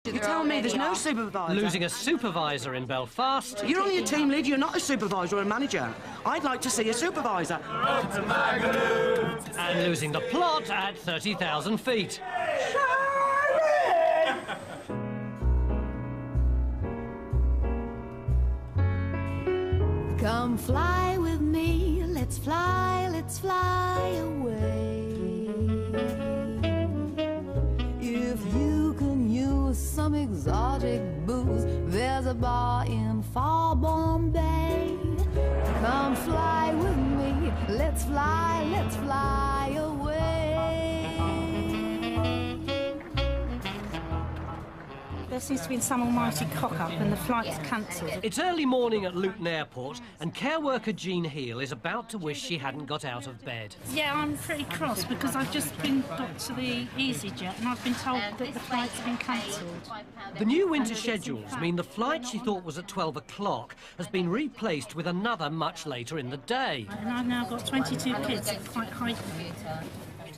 You tell me there's no supervisor. Losing a supervisor in Belfast. You're only a team lead, you're not a supervisor or a manager. I'd like to see a supervisor. And losing the plot at 30,000 feet. Come fly with me, let's fly away. If you can use some exotic booze, there's a bar in far Bombay. Come fly with me, let's fly away. There seems to be some almighty cock-up and the flight's cancelled. It's early morning at Luton Airport and care worker Jean Heel is about to wish she hadn't got out of bed. Yeah, I'm pretty cross because I've just got to the Easyjet and I've been told that the flight's been cancelled. The new winter schedules mean the flight she thought was at 12 o'clock has been replaced with another much later in the day. And I've now got 22 kids at quite high.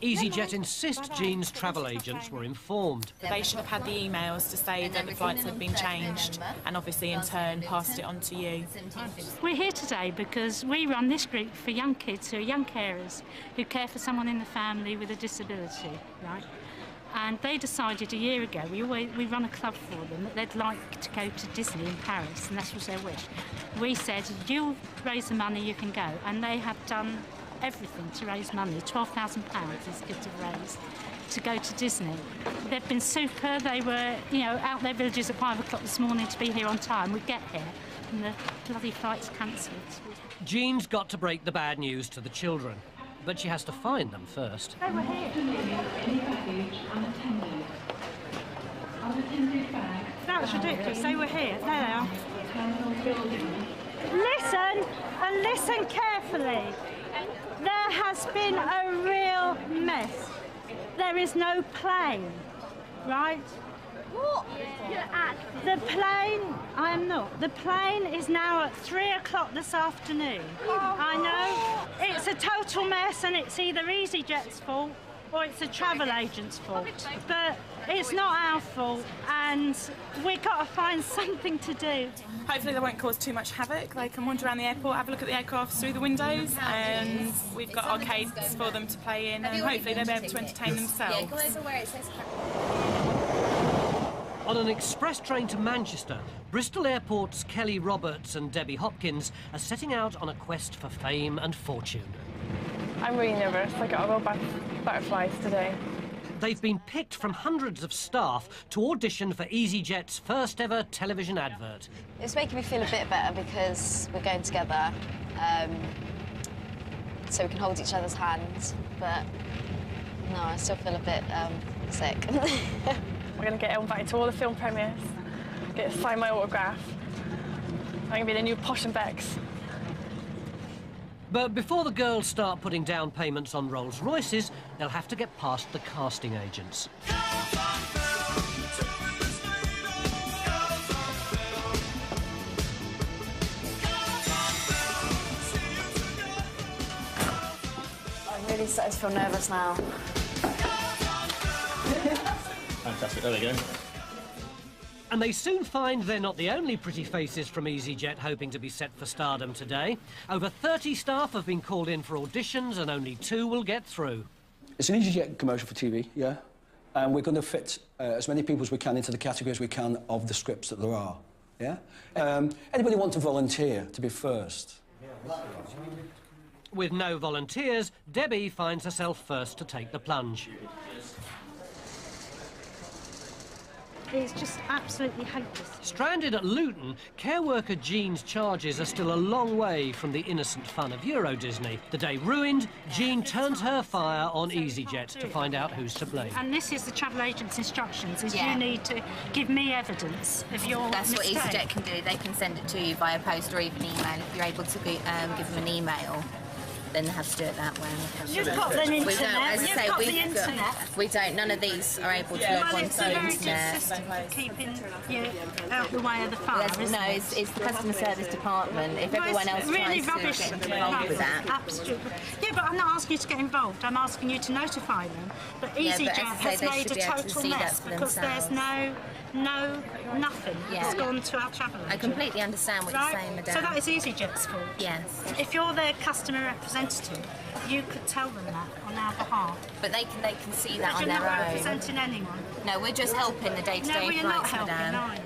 Easyjet insist Jean's travel agents were informed. They should have had the emails to say that the flights had been changed and obviously in turn passed it on to you. We're here today because we run this group for young kids who are young carers who care for someone in the family with a disability, right? And they decided a year ago, we run a club for them, that they'd like to go to Disney in Paris, and that was their wish. We said, you raise the money, you can go. And they have done everything to raise money. £12,000 these kids have raised to go to Disney. They've been super. They were, out their villages at 5 o'clock this morning to be here on time. We get here and the bloody flight's cancelled. Jean's got to break the bad news to the children, but she has to find them first. They were here. That's ridiculous. They were here. There they are. Listen, and listen carefully. There has been a real mess. There is no plane, right? What? You're acting. The plane, I am not. The plane is now at 3 o'clock this afternoon. I know. It's a total mess and it's either Easyjet's fault or it's a travel agent's fault. But it's not our fault and we've got to find something to do. Hopefully they won't cause too much havoc. They can wander around the airport, have a look at the aircraft through the windows, and we've got arcades for them to play in, and hopefully they'll be able to entertain themselves. Yeah, go over where it says... On an express train to Manchester, Bristol Airport's Kelly Roberts and Debbie Hopkins are setting out on a quest for fame and fortune. I'm really nervous. I got real butterflies today. They've been picked from hundreds of staff to audition for Easyjet's first ever television advert. It's making me feel a bit better because we're going together, so we can hold each other's hands, but no, I still feel a bit sick. We're going to get invited to all the film premieres, get to sign my autograph. I'm going to be the new Posh and Becks. But before the girls start putting down payments on Rolls Royces, they'll have to get past the casting agents. I'm really starting to feel nervous now. Fantastic, there we go. And they soon find they're not the only pretty faces from Easyjet hoping to be set for stardom today. Over 30 staff have been called in for auditions and only 2 will get through. It's an Easyjet commercial for TV, yeah? And we're going to fit as many people as we can into the categories we can of the scripts that there are, yeah? Anybody want to volunteer to be first? With no volunteers, Debbie finds herself first to take the plunge. It's just absolutely hopeless. Stranded at Luton, care worker Jean's charges are still a long way from the innocent fun of Euro Disney. The day ruined, Jean turns her fire on Easyjet to find out who's to blame. And this is the travel agent's instructions, is Yeah. you need to give me evidence of your That's mistake. what Easyjet can do. They can send it to you via post or even email. If you're able to give them an email, then they have to do it that way. You've got the internet. We don't, as I You've say, got we've the internet. We don't. None of these are able to log Well, onto it's a the very good internet. system for keeping you out the way of the fire, isn't No, it? it's the customer service department. If everyone else really tries rubbish to get involved with that. Absolutely. Yeah, but I'm not asking you to get involved. I'm asking you to notify them. But Yeah, Easyjet but as I say, has they made should a be able to total see that mess for because there's themselves. no nothing. Yeah. It's gone to our travel agent. I completely understand what you're saying, Madame. So that is EasyJet's fault? Yes. If you're their customer representative, you could tell them that on our behalf. But they can see that But on you're their not own. representing anyone. No, we're just helping the day-to-day No, flights, we're not helping, Madame. are you?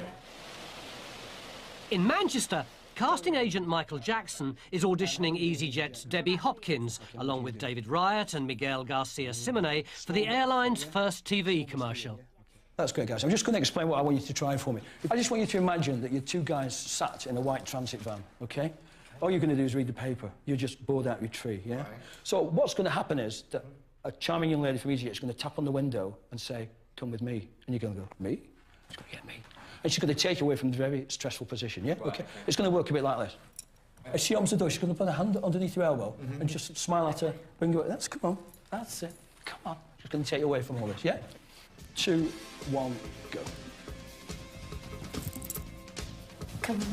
In Manchester, casting agent Michael Jackson is auditioning EasyJet's Debbie Hopkins, along with David Riot and Miguel Garcia-Simonet, for the airline's first TV commercial. That's great, guys. I'm just going to explain what I want you to try for me. I just want you to imagine that you're two guys sat in a white transit van, OK? All you're going to do is read the paper. You're just bored out of your tree, yeah? Right. So what's going to happen is that a charming young lady from EasyJet is going to tap on the window and say, "Come with me." And you're going to go, "Me?" She's going to get me. And she's going to take you away from the very stressful position, yeah? Right. OK? It's going to work a bit like this. As she opens the door, she's going to put her hand underneath your elbow and just smile at her, bring you... Come on. That's it. Come on. She's going to take you away from all this, yeah? 2, 1, go. Come on.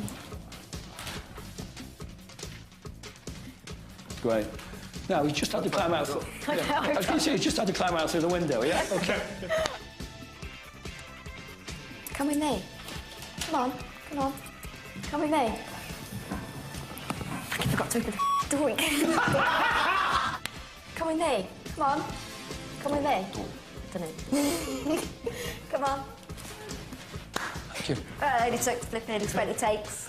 Great. Now, he's just had to climb out... Yeah. I was going to say, he's just had to climb out through the window, yeah? OK. Come with me. Come on. Come on. Come with me. I forgot to open the door again. Come with me. Come on. Come with me. Dunno. Come on. Thank you. It only took flipping 20 takes.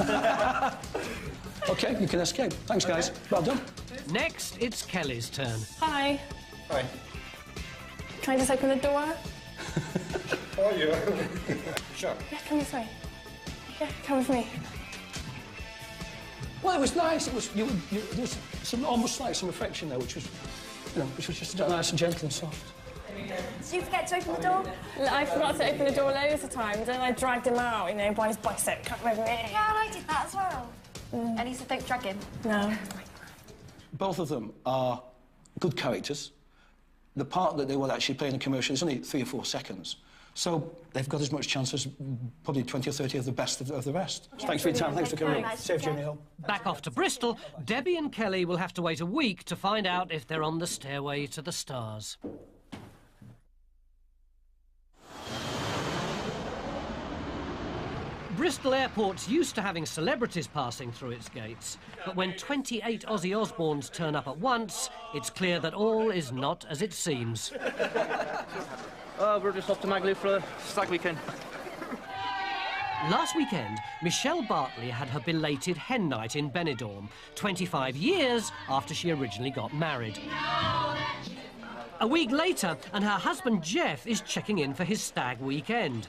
OK, you can escape. Thanks, guys. Well done. Next, it's Kelly's turn. Hi. Hi. Can I just open the door? Oh, yeah. Sure. Yeah, come this way. Yeah, come with me. Well, it was nice. It was... there was some, almost like some affection there, which was, you know, which was just nice and gentle and soft. Did you forget to open the door? I forgot to open the door loads of times, and I dragged him out, you know, by his bicep. Come with me. Yeah, and I did that as well. And he said, "Don't drag him." No. Both of them are good characters. The part that they will actually play in the commercial is only 3 or 4 seconds. So they've got as much chance as probably 20 or 30 of the best of the rest. Yeah, thanks for your time. Thanks for coming. Safe journey home. Back off to Bristol, Debbie and Kelly will have to wait a week to find out if they're on the stairway to the stars. Bristol Airport's used to having celebrities passing through its gates, but when 28 Ozzy Osbournes turn up at once, it's clear that all is not as it seems. We're just off to Magaluf for a stag weekend. Last weekend, Michelle Bartley had her belated hen night in Benidorm, 25 years after she originally got married. A week later, and her husband Jeff is checking in for his stag weekend.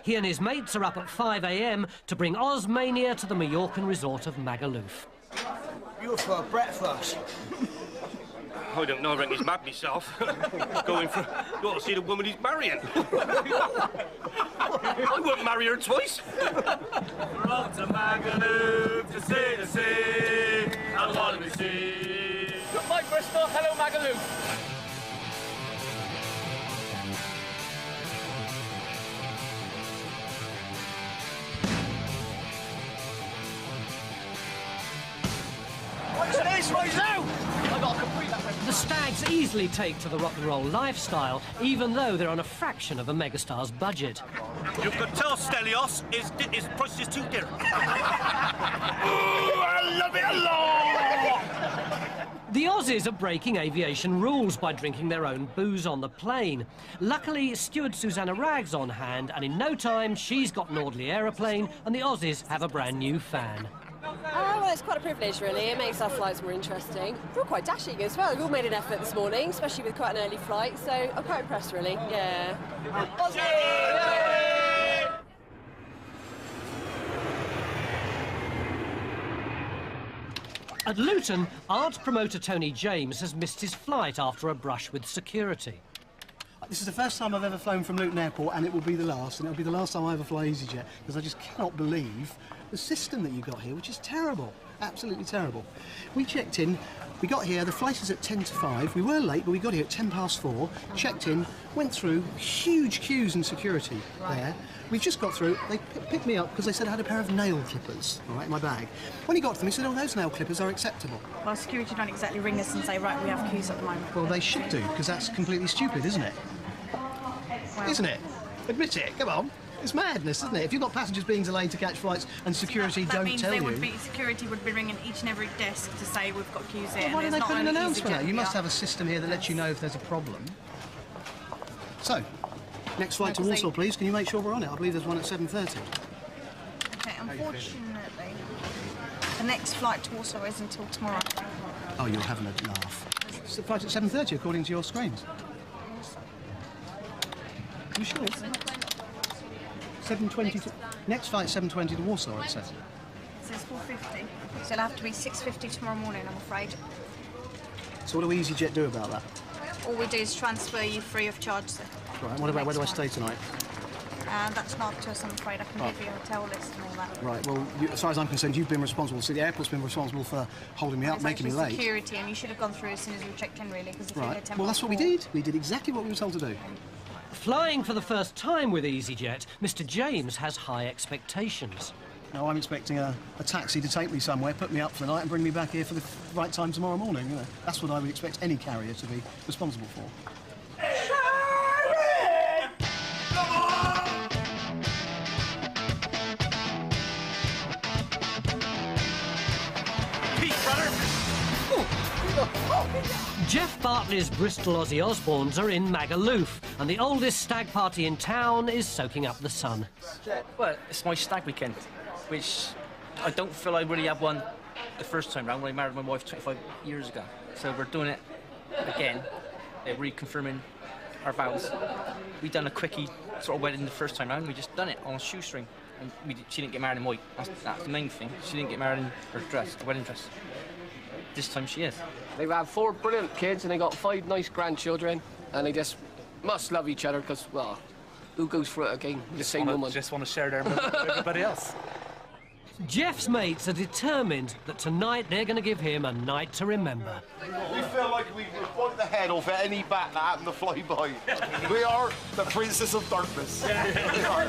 He and his mates are up at 5 a.m. to bring Ozmania to the Mallorcan resort of Magaluf. You're for breakfast. I don't know, I reckon he's mad myself. Going for... You ought to see the woman he's marrying. I won't marry her twice. We're off to Magaluf to see the sea. And what do we see? Goodbye, Bristol. Hello, Magaluf. What's this right now? I've got to complete that. The Stags easily take to the rock and roll lifestyle, even though they're on a fraction of a megastar's budget. You could tell Stelios his price is too dear. Ooh, I love it a lot! The Aussies are breaking aviation rules by drinking their own booze on the plane. Luckily, steward Susanna Ragg's on hand, and in no time, she's got an orderly aeroplane, and the Aussies have a brand new fan. Well, it's quite a privilege, really. It makes our flights more interesting. We're all quite dashing as well. We've all made an effort this morning, especially with quite an early flight, so I'm quite impressed, really. Yeah. At Luton, art promoter Tony James has missed his flight after a brush with security. This is the first time I've ever flown from Luton Airport, and it will be the last, and it'll be the last time I ever fly EasyJet, because I just cannot believe the system that you got here, which is terrible, absolutely terrible. We checked in, we got here, the flight is at 10 to 5, we were late, but we got here at 10 past 4, checked in, went through, huge queues in security there. We've just got through, they picked me up because they said I had a pair of nail clippers, all right, in my bag. When he got to them, he said, "Oh, those nail clippers are acceptable." Well, security don't exactly ring us and say, "Right, we have queues at the moment." Well, they should do, because that's completely stupid, isn't it? Well, isn't it? Admit it, come on. It's madness, isn't it? If you've got passengers being delayed to catch flights and security that don't means tell you... security would be ringing each and every desk to say we've got queues here. Well, why don't they and put an there's not announcement only out? You must EasyJet have a system here that lets you know if there's a problem. So, next flight to Warsaw, please. Can you make sure we're on it? I believe there's one at 7:30. Okay, unfortunately, the next flight to Warsaw isn't until tomorrow. Oh, you're having a laugh. It's the flight at 7:30, according to your screens. You sure? 7:20 to... Next flight, 7:20 to Warsaw, it says. It says 4:50, so it'll have to be 6:50 tomorrow morning, I'm afraid. So what do EasyJet do about that? All we do is transfer you free of charge, sir. Right, what about where do I stay tonight? That's not up to us, I'm afraid. I can give you a hotel list and all that. Right, well, as far as I'm concerned, you've been responsible. So the airport's been responsible for holding me up, making me late. Security, and you should have gone through as soon as you checked in, really, because if you get Well, that's what we did. We did exactly what we were told to do. Flying for the first time with EasyJet, Mr. James has high expectations. No, I'm expecting a taxi to take me somewhere, put me up for the night and bring me back here for the right time tomorrow morning. You know, that's what I would expect any carrier to be responsible for. Jeff Bartley's Bristol Aussie Osbornes are in Magaluf, and the oldest stag party in town is soaking up the sun. Well, it's my stag weekend, which I don't feel I really had one the first time round when I married my wife 25 years ago. So we're doing it again, reconfirming our vows. We done a quickie sort of wedding the first time round. We just done it on a shoestring, and she didn't get married in white. That's the main thing. She didn't get married in her dress, her wedding dress. This time she is. They've had 4 brilliant kids and they got 5 nice grandchildren, and they just must love each other because, well, who goes for it again? The same woman. Just want to share their milk with everybody else. Jeff's mates are determined that tonight they're going to give him a night to remember. We feel like we would bite the head off any bat that happened to fly by. We are the Princess of Darkness. We are.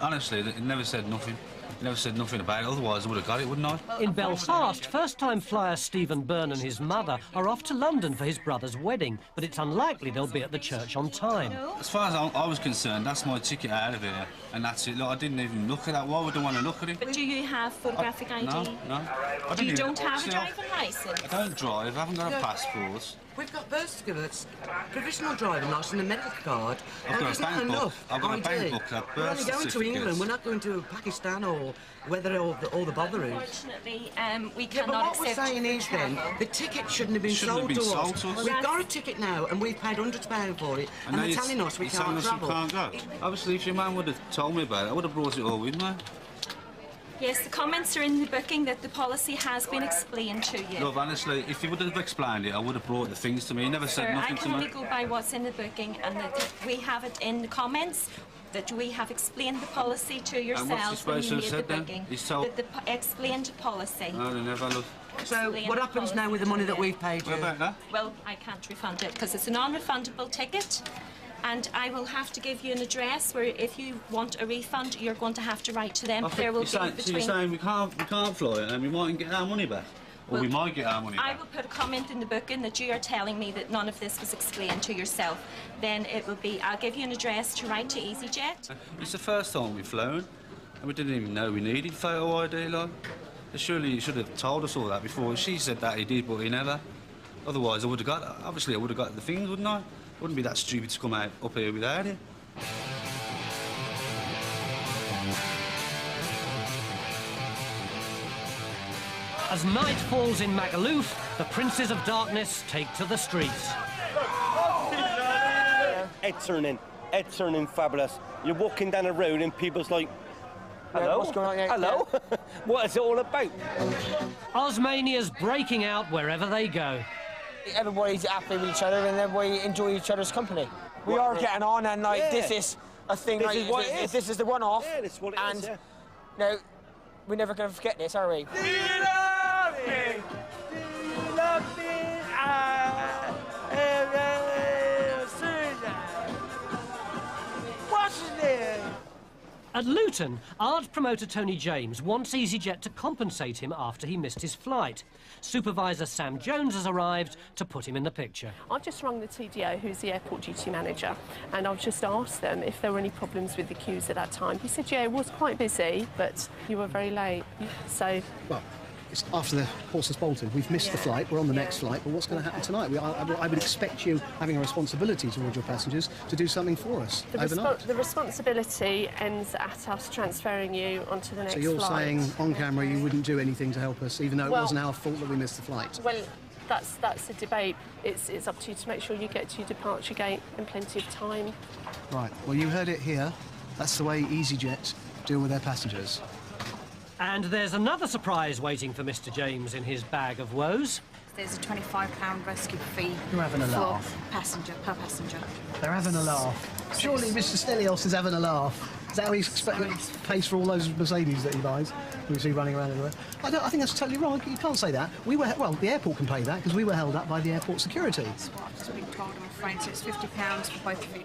Honestly, it never said nothing. Never said nothing about it, otherwise I would have got it, wouldn't I? In Belfast, first-time flyer Stephen Byrne and his mother are off to London for his brother's wedding, but it's unlikely they'll be at the church on time. As far as I was concerned, that's my ticket out of here, and that's it. Look, I didn't even look at that. Why would I want to look at it? But do you have photographic ID? No. You don't have a driving licence? I don't drive, I haven't got a passport. We've got birth certificates, provisional driving licence and a medical card. I've got a bank book. I've got a ID. bank book, a birth We're only going to England, we're not going to Pakistan or whether all the bother is. Unfortunately, we Yeah, but cannot what we're accept saying is then, the ticket shouldn't have been sold to us. We've got a ticket now and we've paid £100 for it, and they're telling us we can't travel. We can't go. Obviously, if your man would have told me about it, I would have brought it all with me. Yes, the comments are in the booking that the policy has been explained to you. Look, honestly, if you would have explained it, I would have brought the things to me. He never said nothing to me. I can only go by what's in the booking, and that we have it in the comments that we have explained the policy to yourselves when you made the booking. He's told... Explained policy. No, they never look. So, what happens now with the money that we've paid you? What about that? Well, I can't refund it because it's a non-refundable ticket. And I will have to give you an address where, if you want a refund, you're going to have to write to them. There will be between... So you're saying we can't fly it and we mightn't get our money back? Or we might get our money back? I will put a comment in the booking that you are telling me that none of this was explained to yourself. Then it will be, I'll give you an address to write to EasyJet. It's the first time we've flown, and we didn't even know we needed photo ID, like. Surely you should have told us all that before. She said that he did, but he never. Otherwise, I would have got, obviously I would have got the things, wouldn't I? Wouldn't be that stupid to come out up here without it. As night falls in Magaluf, the Princes of Darkness take to the streets. Excellent, fabulous. You're walking down the road and people's like, hello? What's going on here? Hello? What is it all about? Osmania's breaking out wherever they go. Everybody's happy with each other and everybody enjoy each other's company. We are getting on, and like this is a thing. This like, is what it is. This is the one-off. Yeah, this is what it is, yeah. No, we're never going to forget this, are we? What's his name? At Luton, art promoter Tony James wants Easyjet to compensate him after he missed his flight. Supervisor Sam Jones has arrived to put him in the picture. I've just rung the TDO, who's the airport duty manager, and I've just asked them if there were any problems with the queues at that time. He said, yeah, it was quite busy, but you were very late, so... Well, it's after the horse has bolted. We've missed the flight, we're on the next flight, but what's going to happen tonight? I would expect you, having a responsibility towards your passengers, to do something for us overnight. The responsibility ends at us transferring you onto the next flight. So you're saying, on camera, you wouldn't do anything to help us, even though it wasn't our fault that we missed the flight? Well, that's a debate. It's up to you to make sure you get to your departure gate in plenty of time. Right, well, you heard it here. That's the way Easyjet deal with their passengers. And there's another surprise waiting for Mr. James in his bag of woes. There's a £25 rescue fee You're having a laugh. per passenger. They're having a laugh. Surely Mr. Stelios is having a laugh. Is that how he's pays for all those Mercedes that he buys? We see running around everywhere. I think that's totally wrong. You can't say that. Well, the airport can pay that because we were held up by the airport security. That's what I've just been told, I'm afraid. So it's £50 for both of you.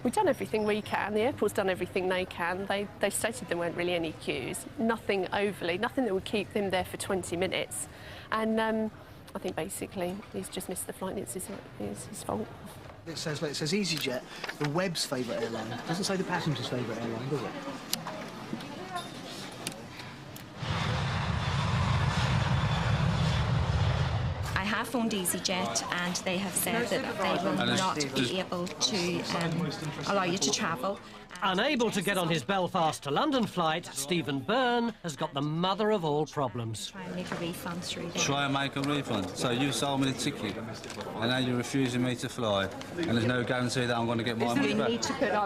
We've done everything we can. The airport's done everything they can. They stated there weren't really any queues. Nothing that would keep them there for 20 minutes. And I think basically he's just missed the flight and it's his fault. It says Easyjet, the web's favourite airline. It doesn't say the passenger's favourite airline, does it? I have phoned Easyjet and they have said that they will not be able to allow you to travel. Unable to get on his Belfast to London flight, Stephen Byrne has got the mother of all problems. Try and make a refund through there. Try and make a refund. So you sold me the ticket, and now you're refusing me to fly, and there's no guarantee that I'm going to get my money back.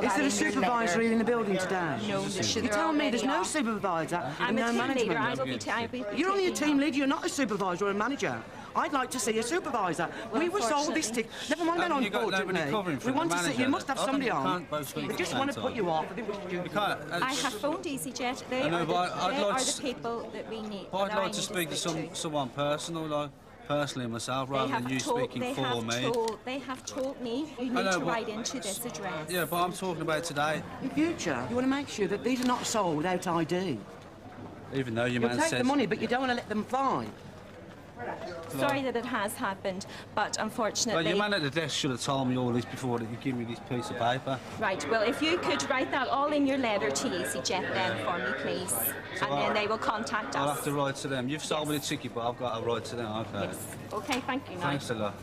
Is there a supervisor in the building today? No, you tell me there's no supervisor. I'm no a team management. leader. I will be You're only a team leader. You're not a supervisor or a manager. I'd like to see a supervisor. Well, we were sold this ticket. Never mind that, unfortunately. We want to see. You must have somebody on. We just want to put you off. I think we should do. I have phoned Easyjet. They are the people that we need. But I'd like to speak to someone personal, like personally myself, rather than you speaking for me. They have told me you need to write into this address. Yeah, but I'm talking about today. In future, you want to make sure that these are not sold without ID. Even though your You'll man take says... the money, but you don't want to let them fly. Sorry that it has happened, but unfortunately... Well, your man at the desk should have told me all this before that you give me this piece of paper. Right, well, if you could write that all in your letter to EasyJet then for me, please. So and then they will contact us. I'll have to write to them. You've sold me the ticket, but I've got to write to them, okay. Yes. OK, thank you. Thanks a lot.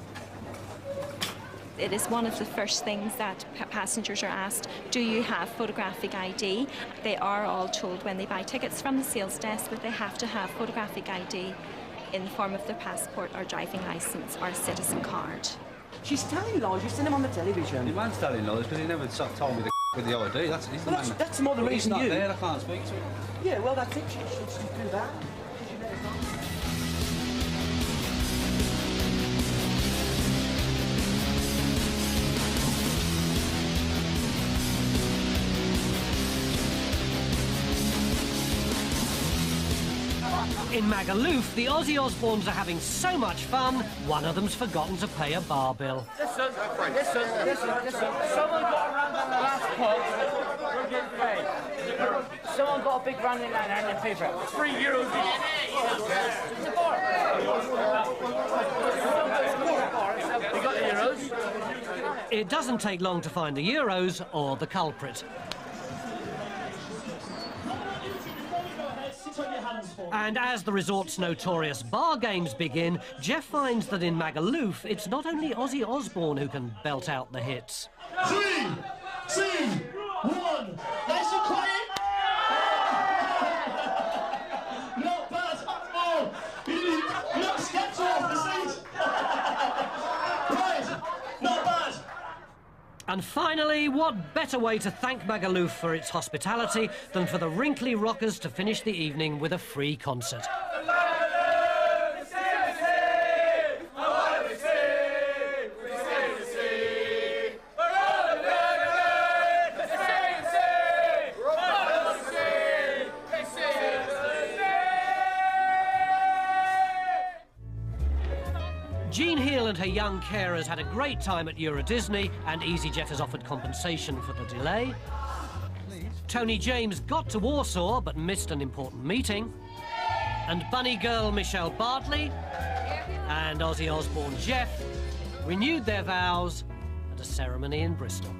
It is one of the first things that passengers are asked, do you have photographic ID? They are all told when they buy tickets from the sales desk that they have to have photographic ID in the form of their passport or driving licence or citizen card. She's telling lies. You've seen him on the television. Your man's telling lies because he never told me the with the ID. That's more the reason he's not there, I can't speak to him. Yeah, well, that's it. She should do that. In Magaluf, the Ozzy Osbournes are having so much fun, one of them's forgotten to pay a bar bill. Listen. Someone got around on the last pub. We're getting paid. Someone got a big run in there in the paper. €3 each. The bar. You got the euros? It doesn't take long to find the euros or the culprit. And as the resort's notorious bar games begin, Jeff finds that in Magaluf, it's not only Ozzy Osbourne who can belt out the hits. 3, 2, 1. Nice and quiet. Not bad at all. Not stepped off the seat. Right. Not bad. And finally, what better way to thank Magaluf for its hospitality than for the Wrinkly Rockers to finish the evening with a free concert. Jean Hill and her young carers had a great time at Euro Disney, and Easyjet has offered compensation for the delay. Tony James got to Warsaw but missed an important meeting. And bunny girl Michelle Bartley and Ozzy Osbourne Jeff renewed their vows at a ceremony in Bristol.